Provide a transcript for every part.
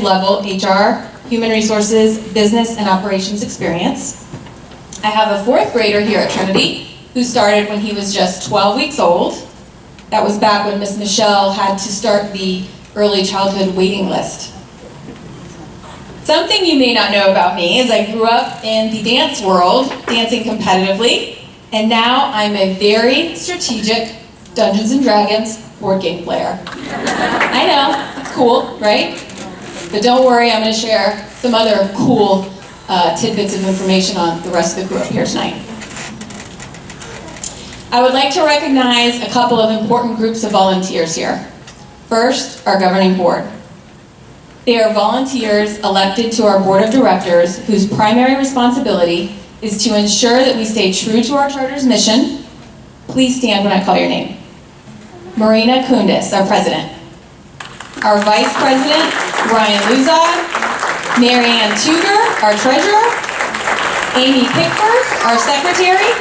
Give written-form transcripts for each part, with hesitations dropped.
level HR, human resources, business, and operations experience. I have a fourth grader here at Trinity who started when he was just 12 weeks old. That was back when Miss Michelle had to start the early childhood waiting list. Something you may not know about me is I grew up in the dance world, dancing competitively, and now I'm a very strategic Dungeons & Dragons board game player. I know, it's cool, right? But don't worry, I'm going to share some other cool tidbits of information on the rest of the crew up here tonight. I would like to recognize a couple of important groups of volunteers here. First, our governing board. They are volunteers elected to our board of directors whose primary responsibility is to ensure that we stay true to our charter's mission. Please stand when I call your name. Marina Kundis, our president. Our vice president, Ryan Luzod. Marianne Tuger, our treasurer. Amy Pickford, our secretary.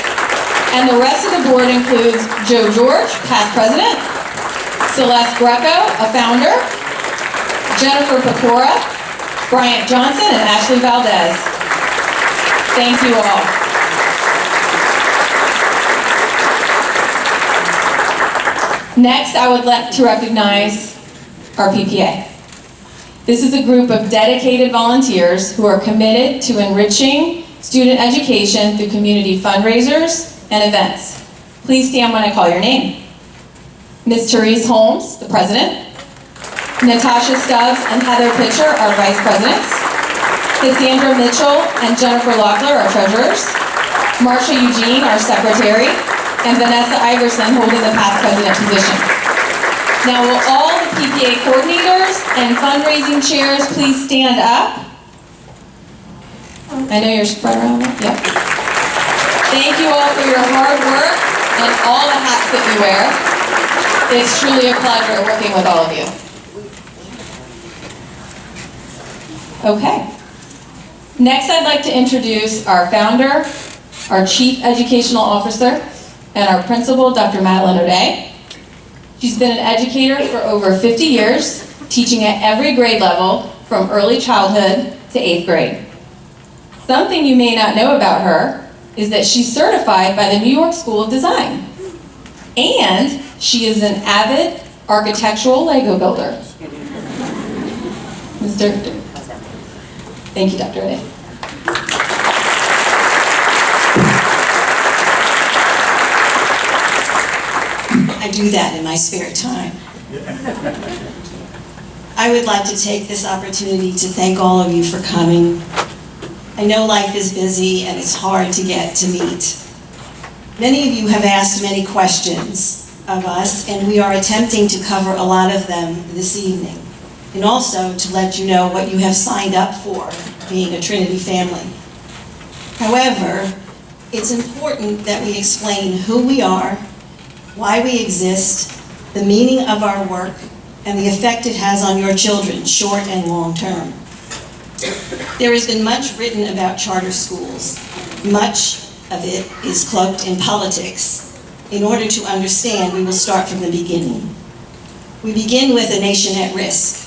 And the rest of the board includes Joe George, past president. Celeste Greco, a founder. Jennifer Pecora, Bryant Johnson, and Ashley Valdez. Thank you all. Next, I would like to recognize our PPA. This is a group of dedicated volunteers who are committed to enriching student education through community fundraisers and events. Please stand when I call your name. Ms. Therese Holmes, the president. Natasha Stubbs and Heather Pitcher, our vice presidents. Cassandra Mitchell and Jennifer Locklear, our treasurers. Marsha Eugene, our secretary. And Vanessa Iverson, holding the past president position. Now, will all the PPA coordinators and fundraising chairs please stand up? I know you're spread around. Yep. Thank you all for your hard work and all the hats that you wear. It's truly a pleasure working with all of you. Okay. Next, I'd like to introduce our founder, our chief educational officer, and our principal, Dr. Madeline O'Day. She's been an educator for over 50 years, teaching at every grade level from early childhood to 8th grade. Something you may not know about her is that she's certified by the New York School of Design. And she is an avid architectural Lego builder. Thank you, Dr. O'Day. I do that in my spare time. I would like to take this opportunity to thank all of you for coming. I know life is busy and it's hard to get to meet. Many of you have asked many questions of us, and we are attempting to cover a lot of them this evening. And also to let you know what you have signed up for, being a Trinity family. However, it's important that we explain who we are, why we exist, the meaning of our work, and the effect it has on your children, short and long term. There has been much written about charter schools. Much of it is cloaked in politics. In order to understand, we will start from the beginning. We begin with a nation at risk.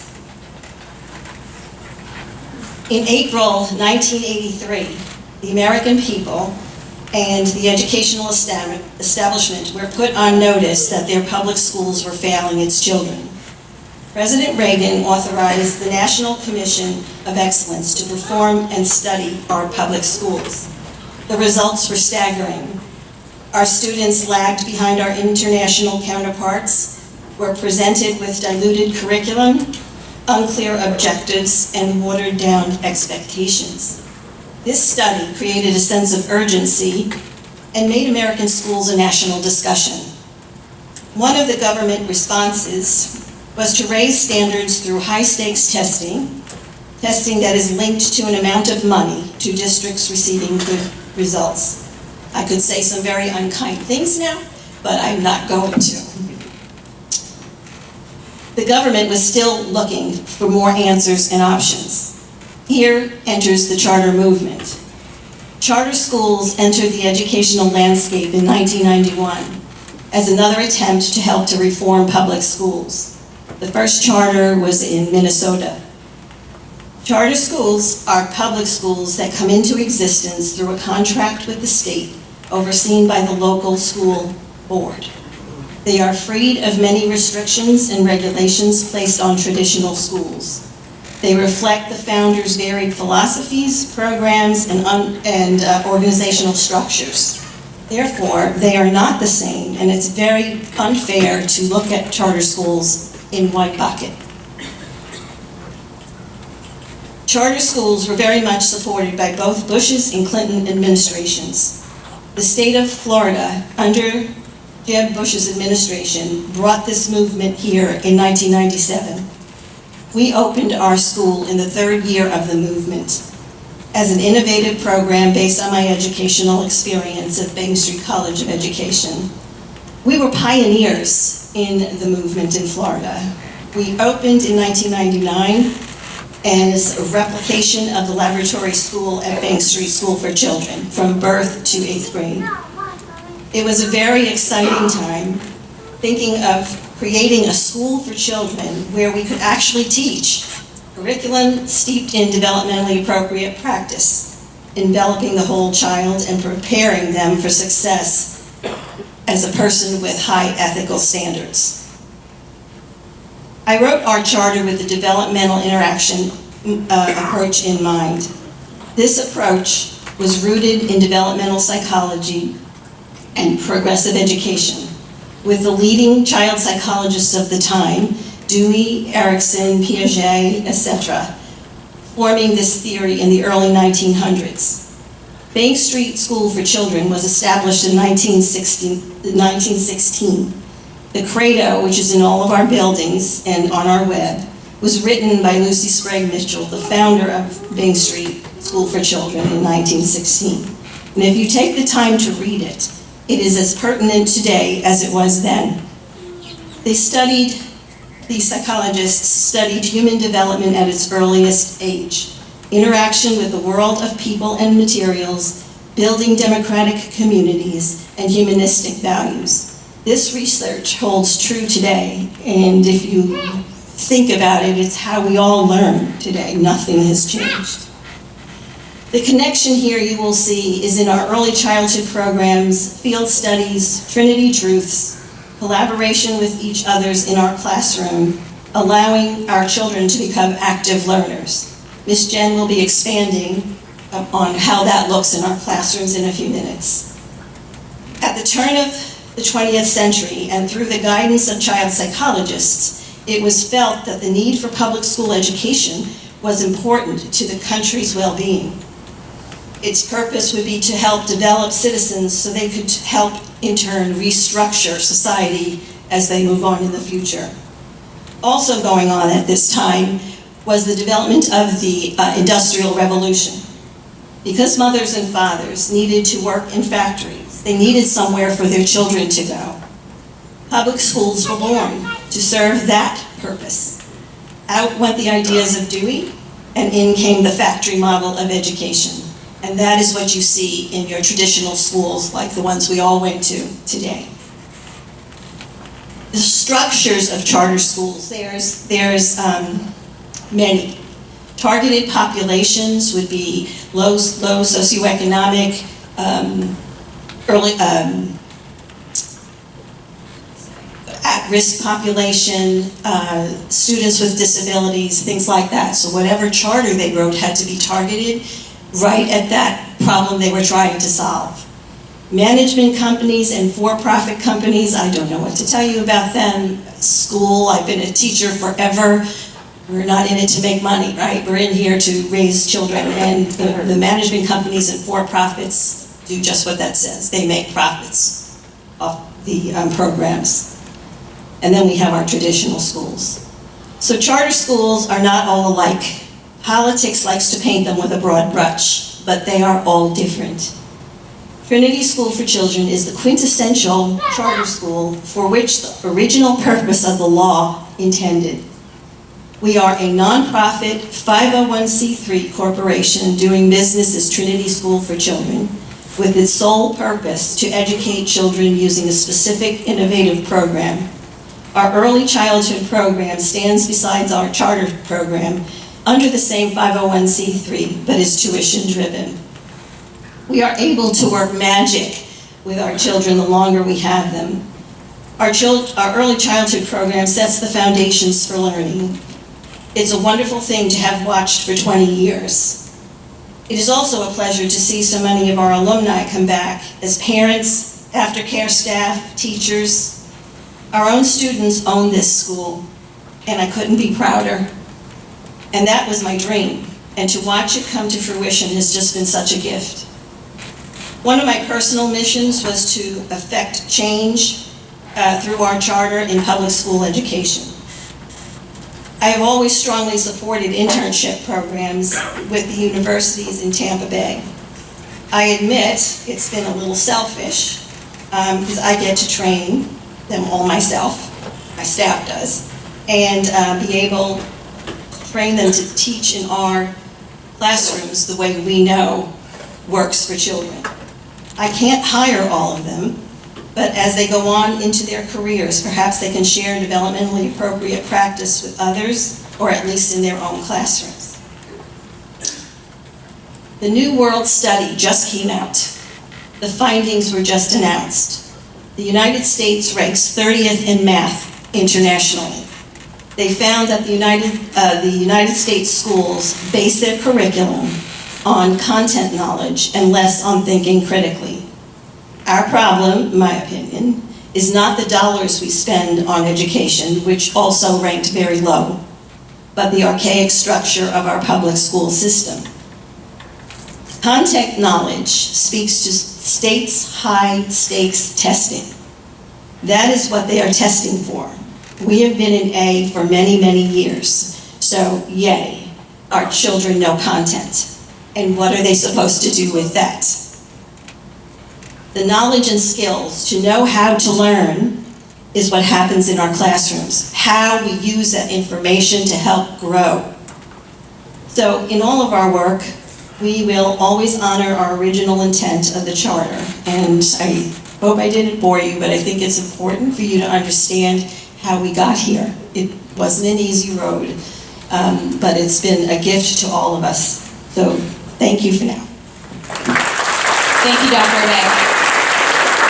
In April 1983, the American people and the educational establishment were put on notice that their public schools were failing its children. President Reagan authorized the National Commission of Excellence to perform and study our public schools. The results were staggering. Our students lagged behind our international counterparts, were presented with diluted curriculum, unclear objectives, and watered-down expectations. This study created a sense of urgency and made American schools a national discussion. One of the government responses was to raise standards through high-stakes testing that is linked to an amount of money to districts receiving good results. I could say some very unkind things now, but I'm not going to. The government was still looking for more answers and options. Here enters the charter movement. Charter schools entered the educational landscape in 1991 as another attempt to help to reform public schools. The first charter was in Minnesota. Charter schools are public schools that come into existence through a contract with the state, overseen by the local school board. They are freed of many restrictions and regulations placed on traditional schools. They reflect the founders' varied philosophies, programs, and organizational structures. Therefore, they are not the same, and it's very unfair to look at charter schools in one bucket. Charter schools were very much supported by both Bush's and Clinton administrations. The state of Florida, under Jeb Bush's administration, brought this movement here in 1997. We opened our school in the third year of the movement as an innovative program based on my educational experience at Bank Street College of Education. We were pioneers in the movement in Florida. We opened in 1999 as a replication of the laboratory school at Bank Street School for Children from birth to 8th grade. It was a very exciting time thinking of creating a school for children where we could actually teach curriculum steeped in developmentally appropriate practice, enveloping the whole child and preparing them for success as a person with high ethical standards. I wrote our charter with the developmental interaction approach in mind. This approach was rooted in developmental psychology and progressive education, with the leading child psychologists of the time, Dewey, Erickson, Piaget, etc., forming this theory in the early 1900s. Bank Street School for Children was established in 1916. The credo, which is in all of our buildings and on our web, was written by Lucy Sprague Mitchell, the founder of Bank Street School for Children in 1916. And if you take the time to read it, it is as pertinent today as it was then. These psychologists studied human development at its earliest age, interaction with the world of people and materials, building democratic communities, and humanistic values. This research holds true today, and if you think about it, it's how we all learn today. Nothing has changed. The connection here you will see is in our early childhood programs, field studies, Trinity Truths, collaboration with each others in our classroom, allowing our children to become active learners. Miss Jen will be expanding on how that looks in our classrooms in a few minutes. At the turn of the 20th century, and through the guidance of child psychologists, it was felt that the need for public school education was important to the country's well-being. Its purpose would be to help develop citizens so they could help, in turn, restructure society as they move on in the future. Also going on at this time was the development of the Industrial Revolution. Because mothers and fathers needed to work in factories, they needed somewhere for their children to go. Public schools were born to serve that purpose. Out went the ideas of Dewey, and in came the factory model of education. And that is what you see in your traditional schools, like the ones we all went to today. The structures of charter schools, there's many. Targeted populations would be low socioeconomic, at-risk population, students with disabilities, things like that. So whatever charter they wrote had to be targeted right at that problem they were trying to solve. Management companies and for-profit companies, I don't know what to tell you about them. School, I've been a teacher forever. We're not in it to make money, right? We're in here to raise children, and the management companies and for-profits do just what that says. They make profits off the programs. And then we have our traditional schools. So charter schools are not all alike. Politics likes to paint them with a broad brush, but they are all different. Trinity School for Children is the quintessential charter school for which the original purpose of the law intended. We are a nonprofit 501c3 corporation doing business as Trinity School for Children, with its sole purpose to educate children using a specific innovative program. Our early childhood program stands beside our charter program under the same 501c3, but is tuition driven. We are able to work magic with our children the longer we have them. Our early childhood program sets the foundations for learning. It's a wonderful thing to have watched for 20 years. It is also a pleasure to see so many of our alumni come back as parents, aftercare staff, teachers. Our own students own this school, and I couldn't be prouder. And that was my dream, and to watch it come to fruition has just been such a gift. One of my personal missions was to affect change through our charter in public school education. I have always strongly supported internship programs with the universities in Tampa Bay. I admit it's been a little selfish because I get to train them all myself, my staff does, and be able to train them to teach in our classrooms the way we know works for children. I can't hire all of them, but as they go on into their careers, perhaps they can share developmentally appropriate practice with others, or at least in their own classrooms. The New World Study just came out. The findings were just announced. The United States ranks 30th in math internationally. They found that the United States schools base their curriculum on content knowledge and less on thinking critically. Our problem, in my opinion, is not the dollars we spend on education, which also ranked very low, but the archaic structure of our public school system. Content knowledge speaks to states' high-stakes testing. That is what they are testing for. We have been in A for many, many years, so yay, our children know content. And what are they supposed to do with that? The knowledge and skills to know how to learn is what happens in our classrooms, how we use that information to help grow. So in all of our work, we will always honor our original intent of the charter. And I hope I didn't bore you, but I think it's important for you to understand how we got here. It wasn't an easy road, but it's been a gift to all of us. So thank you for now. Thank you, Dr. O'Day.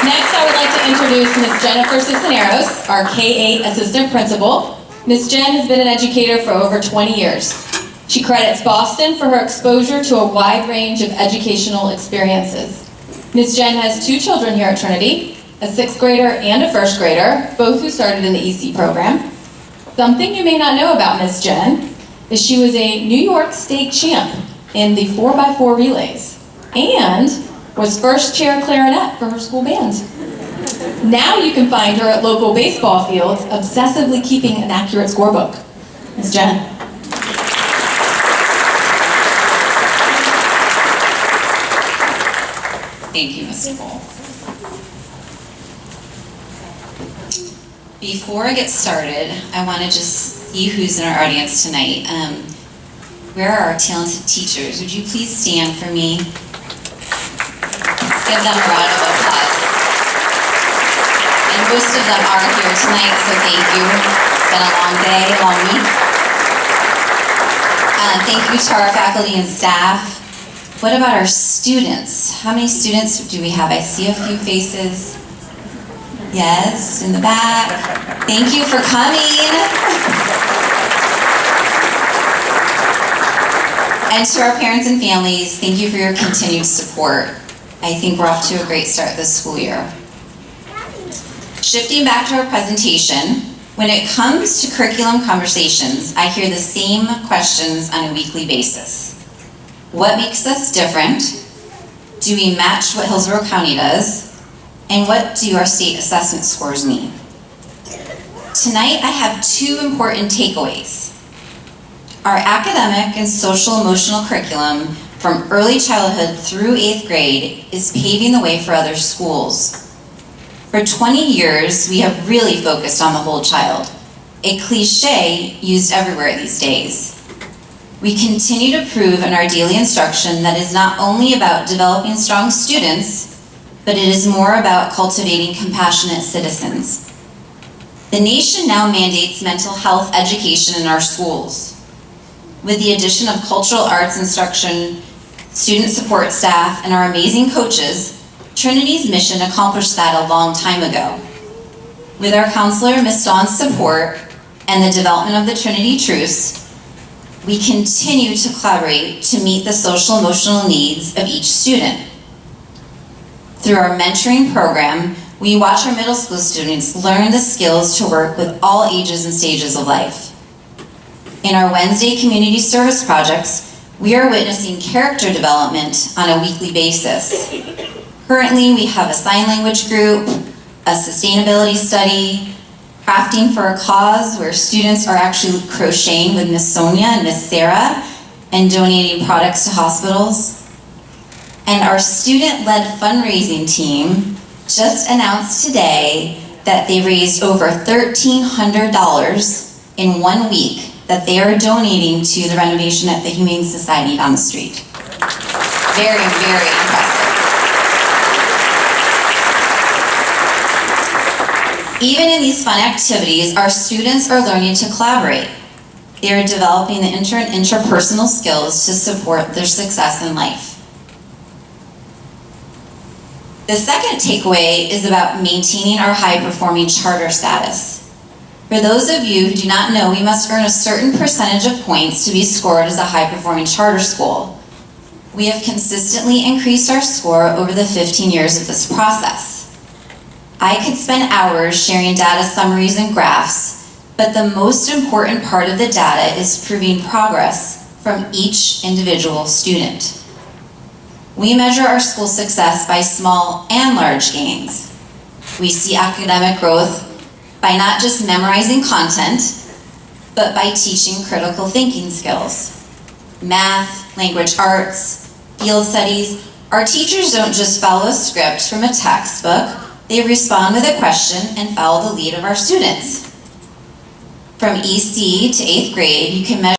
Next, I would like to introduce Ms. Jennifer Cisneros, our K-8 assistant principal. Ms. Jen has been an educator for over 20 years. She credits Boston for her exposure to a wide range of educational experiences. Ms. Jen has 2 children here at Trinity, a 6th grader and a 1st grader, both who started in the EC program. Something you may not know about Ms. Jen is she was a New York State champ in the 4x4 relays and was first chair clarinet for her school band. Now you can find her at local baseball fields, obsessively keeping an accurate scorebook. Ms. Jen. Thank you, Ms. Cole. Before I get started, I want to just see who's in our audience tonight. Where are our talented teachers? Would you please stand for me? Let's give them a round of applause. And most of them are here tonight, so thank you. It's been a long day, a long week. Thank you to our faculty and staff. What about our students? How many students do we have? I see a few faces. Yes, in the back. Thank you for coming. And to our parents and families, thank you for your continued support. I think we're off to a great start this school year. Shifting back to our presentation, when it comes to curriculum conversations, I hear the same questions on a weekly basis. What makes us different? Do we match what Hillsborough County does? And what do our state assessment scores mean? Tonight, I have 2 important takeaways. Our academic and social emotional curriculum from early childhood through 8th grade is paving the way for other schools. For 20 years, we have really focused on the whole child, a cliche used everywhere these days. We continue to prove in our daily instruction that it is not only about developing strong students, but it is more about cultivating compassionate citizens. The nation now mandates mental health education in our schools. with the addition of cultural arts instruction, student support staff, and our amazing coaches, Trinity's mission accomplished that a long time ago. With our counselor, Ms. Dawn's support, and the development of the Trinity Truce, we continue to collaborate to meet the social emotional needs of each student. Through our mentoring program, we watch our middle school students learn the skills to work with all ages and stages of life. In our Wednesday community service projects, we are witnessing character development on a weekly basis. Currently, we have a sign language group, a sustainability study, crafting for a cause where students are actually crocheting with Miss Sonia and Miss Sarah and donating products to hospitals. And our student-led fundraising team just announced today that they raised over $1,300 in 1 week that they are donating to the renovation at the Humane Society down the street. Very, very impressive. Even in these fun activities, our students are learning to collaborate. They are developing the interpersonal skills to support their success in life. The second takeaway is about maintaining our high-performing charter status. For those of you who do not know, we must earn a certain percentage of points to be scored as a high-performing charter school. We have consistently increased our score over the 15 years of this process. I could spend hours sharing data summaries and graphs, but the most important part of the data is proving progress from each individual student. We measure our school success by small and large gains. We see academic growth by not just memorizing content, but by teaching critical thinking skills. Math, language arts, field studies. Our teachers don't just follow a script from a textbook, they respond with a question and follow the lead of our students. From EC to 8th grade, you can measure